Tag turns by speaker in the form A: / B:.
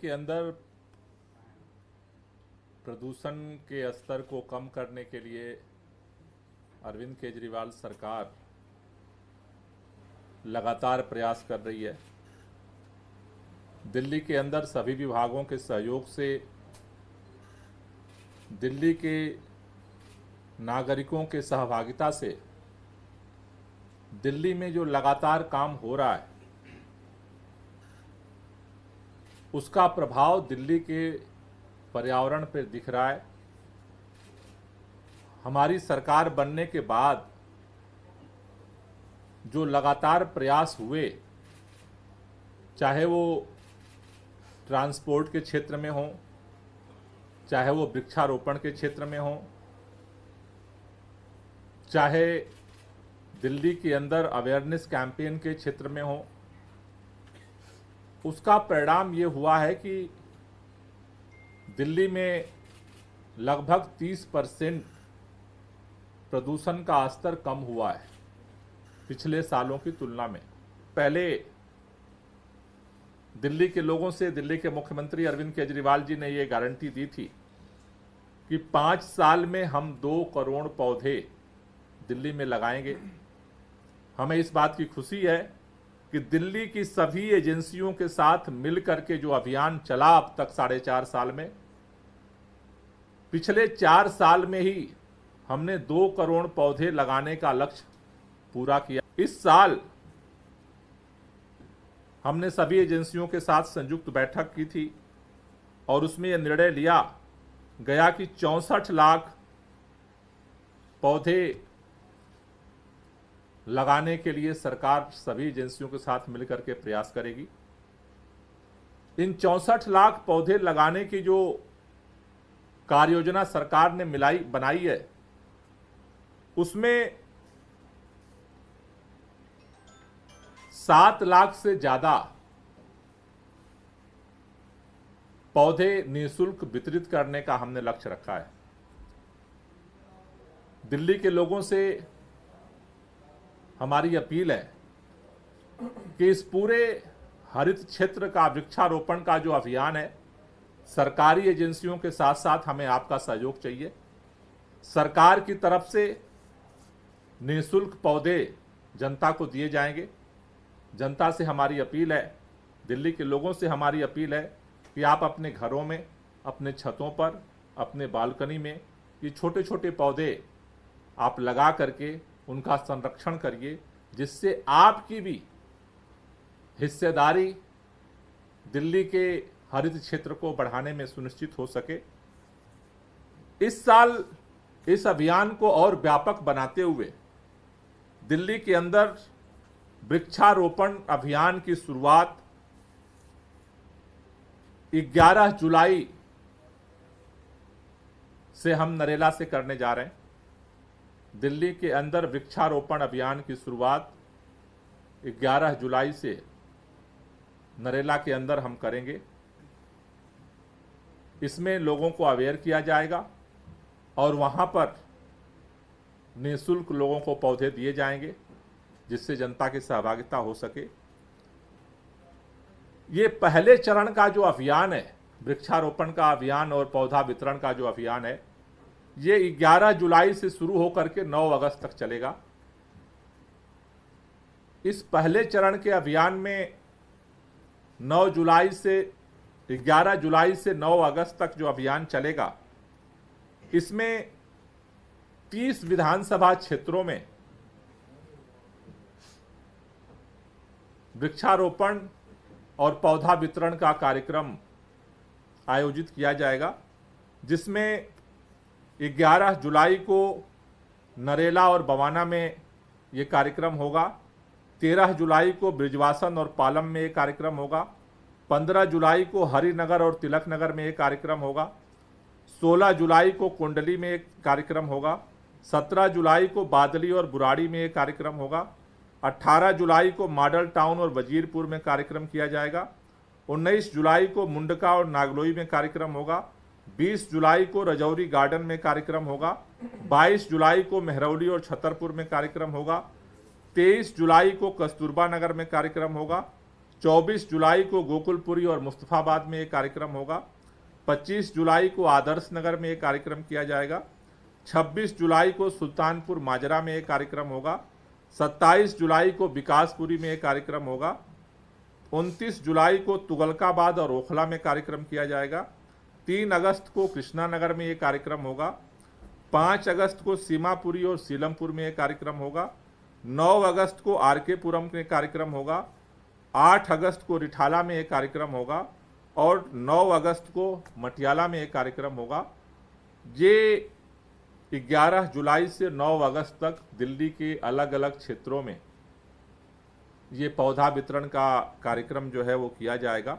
A: के अंदर प्रदूषण के स्तर को कम करने के लिए अरविंद केजरीवाल सरकार लगातार प्रयास कर रही है। दिल्ली के अंदर सभी विभागों के सहयोग से दिल्ली के नागरिकों के सहभागिता से दिल्ली में जो लगातार काम हो रहा है उसका प्रभाव दिल्ली के पर्यावरण पर दिख रहा है। हमारी सरकार बनने के बाद जो लगातार प्रयास हुए, चाहे वो ट्रांसपोर्ट के क्षेत्र में हो, चाहे वो वृक्षारोपण के क्षेत्र में हो, चाहे दिल्ली के अंदर अवेयरनेस कैंपेन के क्षेत्र में हो, उसका परिणाम ये हुआ है कि दिल्ली में लगभग 30% प्रदूषण का स्तर कम हुआ है पिछले सालों की तुलना में। पहले दिल्ली के लोगों से दिल्ली के मुख्यमंत्री अरविंद केजरीवाल जी ने ये गारंटी दी थी कि 5 साल में हम 2 करोड़ पौधे दिल्ली में लगाएंगे। हमें इस बात की खुशी है कि दिल्ली की सभी एजेंसियों के साथ मिलकर के जो अभियान चला अब तक 4.5 साल में, पिछले 4 साल में ही हमने 2 करोड़ पौधे लगाने का लक्ष्य पूरा किया। इस साल हमने सभी एजेंसियों के साथ संयुक्त बैठक की थी और उसमें यह निर्णय लिया गया कि 64 लाख पौधे लगाने के लिए सरकार सभी एजेंसियों के साथ मिलकर के प्रयास करेगी। इन 64 लाख पौधे लगाने की जो कार्य योजना सरकार ने बनाई है, उसमें 7 लाख से ज्यादा पौधे निःशुल्क वितरित करने का हमने लक्ष्य रखा है। दिल्ली के लोगों से हमारी अपील है कि इस पूरे हरित क्षेत्र का वृक्षारोपण का जो अभियान है, सरकारी एजेंसियों के साथ साथ हमें आपका सहयोग चाहिए। सरकार की तरफ से निःशुल्क पौधे जनता को दिए जाएंगे। जनता से हमारी अपील है, दिल्ली के लोगों से हमारी अपील है कि आप अपने घरों में, अपने छतों पर, अपने बालकनी में ये छोटे छोटे पौधे आप लगा करके उनका संरक्षण करिए, जिससे आपकी भी हिस्सेदारी दिल्ली के हरित क्षेत्र को बढ़ाने में सुनिश्चित हो सके। इस साल इस अभियान को और व्यापक बनाते हुए दिल्ली के अंदर वृक्षारोपण अभियान की शुरुआत 11 जुलाई से हम नरेला से करने जा रहे हैं। दिल्ली के अंदर वृक्षारोपण अभियान की शुरुआत 11 जुलाई से नरेला के अंदर हम करेंगे। इसमें लोगों को अवेयर किया जाएगा और वहां पर निःशुल्क लोगों को पौधे दिए जाएंगे, जिससे जनता की सहभागिता हो सके। ये पहले चरण का जो अभियान है, वृक्षारोपण का अभियान और पौधा वितरण का जो अभियान है, ये 11 जुलाई से शुरू होकर के 9 अगस्त तक चलेगा। इस पहले चरण के अभियान में 11 जुलाई से 9 अगस्त तक जो अभियान चलेगा, इसमें 30 विधानसभा क्षेत्रों में वृक्षारोपण और पौधा वितरण का कार्यक्रम आयोजित किया जाएगा, जिसमें 11 जुलाई को नरेला और बवाना में ये कार्यक्रम होगा, 13 जुलाई को बृजवासन और पालम में ये कार्यक्रम होगा, 15 जुलाई को हरिनगर और तिलक नगर में ये कार्यक्रम होगा, 16 जुलाई को कुंडली में एक कार्यक्रम होगा, 17 जुलाई को बादली और बुराड़ी में एक कार्यक्रम होगा, 18 जुलाई को मॉडल टाउन और वजीरपुर में कार्यक्रम किया जाएगा, 19 जुलाई को मुंडका और नागलोई में कार्यक्रम होगा, 20 जुलाई को रजौरी गार्डन में कार्यक्रम होगा, 22 जुलाई को मेहरौली और छतरपुर में कार्यक्रम होगा, 23 जुलाई को कस्तूरबा नगर में कार्यक्रम होगा, 24 जुलाई को गोकुलपुरी और मुस्तफ़ाबाद में एक कार्यक्रम होगा। 25 जुलाई को आदर्श नगर में एक कार्यक्रम किया जाएगा। 26 जुलाई को सुल्तानपुर माजरा में एक कार्यक्रम होगा। 27 जुलाई को विकासपुरी में एक कार्यक्रम होगा। 29 जुलाई को तुगलकाबाद और ओखला में कार्यक्रम किया जाएगा। 3 अगस्त को कृष्णानगर में एक कार्यक्रम होगा। 5 अगस्त को सीमापुरी और सीलमपुर में एक कार्यक्रम होगा। 9 अगस्त को आरकेपुरम में कार्यक्रम होगा। 8 अगस्त को रिठाला में एक कार्यक्रम होगा और 9 अगस्त को मटियाला में एक कार्यक्रम होगा। ये 11 जुलाई से 9 अगस्त तक दिल्ली के अलग अलग क्षेत्रों में ये पौधा वितरण का कार्यक्रम जो है वो किया जाएगा।